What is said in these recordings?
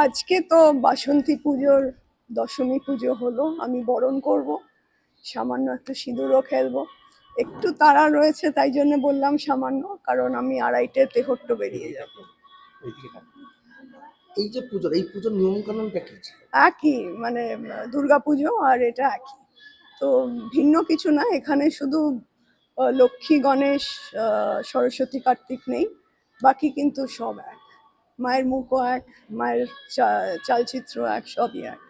আজকে তো বাসন্তী পুজোর দশমী পুজো হলো, আমি বরণ করব, সামান্য একটু সিঁদুরও খেলবো। একটু তাড়া রয়েছে, তাই জন্য বললাম সামান্য, কারণ আমি 2:30 তেহট্ট বেরিয়ে যাব। এই যে পুজোর নিয়ম কানুনটা কি ছিল? একই, মানে দুর্গা পুজো আর এটা একই, তো ভিন্ন কিছু না। এখানে শুধু লক্ষ্মী, গণেশ, সরস্বতী, কার্তিক নেই, বাকি কিন্তু সব এক। মায়ের মুখও এক, মায়ের চালচিত্র এক, সবই এক।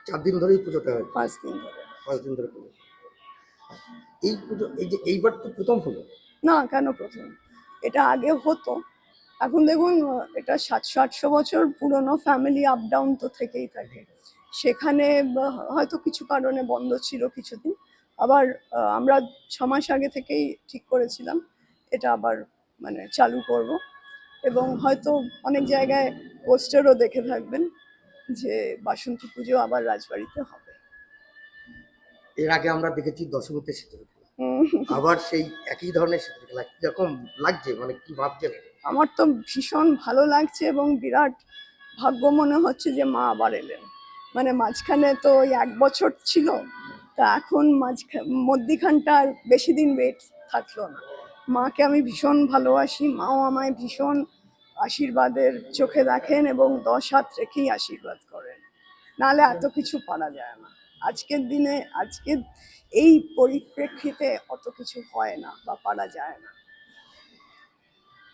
4 দিন ধরেই পুজোটা হয়? 5 দিন ধরে। 5 দিন ধরে পুজো। এই পুজো এইবার তো প্রথম হলো? না, কেন প্রথম? এটা আগে হতো। এখন দেখুন, এটা 700-800 বছর পুরনো ফ্যামিলি, আপ ডাউন তো থেকেই থাকে। সেখানে হয়তো কিছু কারণে বন্ধ ছিল কিছুদিন, আবার আমরা 6 মাস আগে থেকেই ঠিক করেছিলাম এটা আবার মানে চালু করব। এবং হয়তো অনেক জায়গায় পোস্টারও দেখে থাকবেন যে বাসন্তী পুজো আবার রাজবাড়িতে হবে। এর আগে আমরা দেখেছি দশমীতে সিঁদুর খেলা, হুম। আবার সেই একই ধরনের সিঁদুর খেলা, কিরকম লাগছে, মানে কি ভাবছেন? আমার তো ভীষণ ভালো লাগছে এবং বিরাট ভাগ্য মনে হচ্ছে যে মা আবার এলেন। মানে মাঝখানে তো ওই 1 বছর ছিল, তা এখন মধ্যিখানটা আর বেশি দিন ওয়েট থাকলো না। মাকে আমি ভীষণ ভালোবাসি, মাও আমায় ভীষণ আশীর্বাদের চোখে দেখেন এবং 10 হাত রেখেই আশীর্বাদ করেন, নাহলে এত কিছু পারা যায় না। আজকের দিনে, আজকের এই পরিপ্রেক্ষিতে অত কিছু হয় না বা পারা যায় না।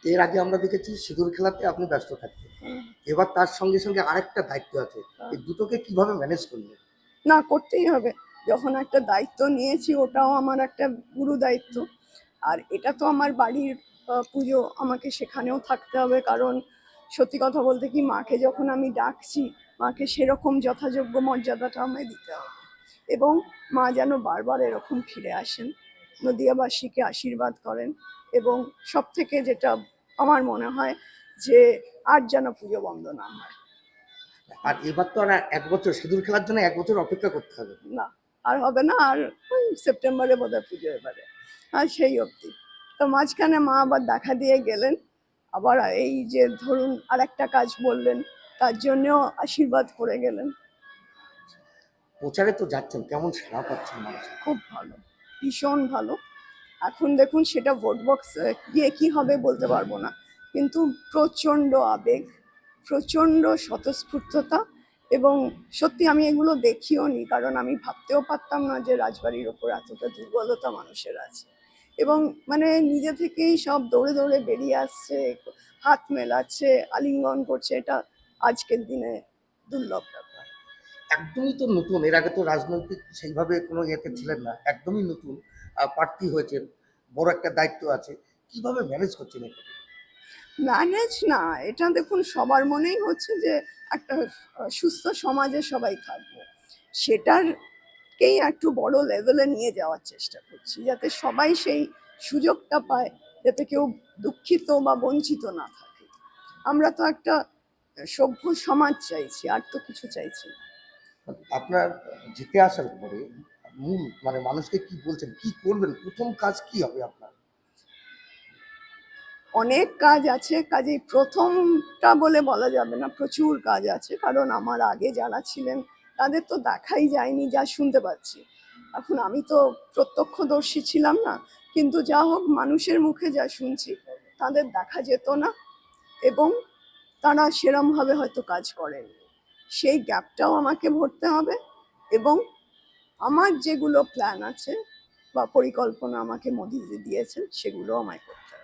এর আগে আমরা দেখেছি সিঁদুর খেলাতে আপনি ব্যস্ত থাকতেন, এবার তার সঙ্গে সঙ্গে আরেকটা দায়িত্ব আছে, এই দুটোকে কিভাবে ম্যানেজ করলেন? না, করতেই হবে। যখন একটা দায়িত্ব নিয়েছি, ওটাও আমার একটা গুরু দায়িত্ব। আর এটা তো আমার বাড়ির পুজো, আমাকে সেখানেও থাকতে হবে, কারণ সত্যি কথা বলতে কি, মাকে যখন আমি ডাকছি, মাকে সেরকম যথাযোগ্য মর্যাদাটা আমায় দিতে হবে। এবং মা যেন বারবার এরকম ফিরে আসেন, নদিয়াবাসীকে আশীর্বাদ করেন। এবং সব থেকে যেটা আমার মনে হয় যে আর যেন পুজো বন্ধ না হয়। আর এবার তো আর 1 বছর সিঁদুর খেলার জন্য 1 বছর অপেক্ষা করতে হবে। না, আর হবে না। আর ওই সেপ্টেম্বরে বোধহয় পুজো এবারে, আর সেই অবধি। তো মাঝখানে মা আবার দেখা দিয়ে গেলেন, আবার এই যে ধরুন আর একটা কাজ বললেন, তার জন্যও আশীর্বাদ করে গেলেন। প্রচারে তো যাচ্ছেন, কেমন সাড়া পাচ্ছেন মানুষ? খুব ভালো, ভীষণ ভালো। এখন দেখুন, সেটা ভোট বক্স গিয়ে কি হবে বলতে পারবো না, কিন্তু প্রচণ্ড আবেগ, প্রচণ্ড স্বতঃস্ফূর্ততা। এবং সত্যি আমি এগুলো দেখিও নি, কারণ আমি ভাবতেও পারতাম না যে রাজবাড়ির ওপর এতটা দুর্বলতা মানুষের আছে। এবং মানে নিজে থেকেই সব দৌড়ে দৌড়ে বেরিয়ে আসছে, হাত মেলাচ্ছে, আলিঙ্গন করছে। এটা আজকের দিনে দুর্লভ ব্যাপার। একদমই তো নতুন, এর আগে তো রাজনৈতিক সেইভাবে কোনো ইয়েতে ছিলেন না, একদমই নতুন প্রার্থী হয়েছেন, বড় একটা দায়িত্ব আছে, কিভাবে ম্যানেজ করছেন এটা? ম্যানেজ না, এটা দেখুন সবার মনেই হচ্ছে যে একটা সুস্থ সমাজে সবাই থাকবো, সেটারকেই একটু বড় লেভেলে নিয়ে যাওয়ার চেষ্টা করছি, যাতে সবাই সেই সুযোগটা পায়, যাতে কেউ দুঃখিত বা বঞ্চিত না থাকে। আমরা তো একটা সভ্য সমাজ চাইছি, আর তো কিছু চাইছি না। আপনার জিতে আসার পরে মূল মানে মানুষকে কি বলছেন, কি করবেন, প্রথম কাজ কি হবে আপনার? অনেক কাজ আছে, কাজেই প্রথমটা বলে বলা যাবে না, প্রচুর কাজ আছে। কারণ আমার আগে যারা ছিলেন তাদের তো দেখাই যায়নি, যা শুনতে পাচ্ছি। এখন আমি তো প্রত্যক্ষদর্শী ছিলাম না, কিন্তু যা হোক, মানুষের মুখে যা শুনছি, তাদের দেখা যেত না এবং তারা সেরমভাবে হয়তো কাজ করেনি। সেই গ্যাপটাও আমাকে ভরতে হবে। এবং আমার যেগুলো প্ল্যান আছে বা পরিকল্পনা আমাকে মোদিজি দিয়েছেন, সেগুলো আমায় করতে হবে।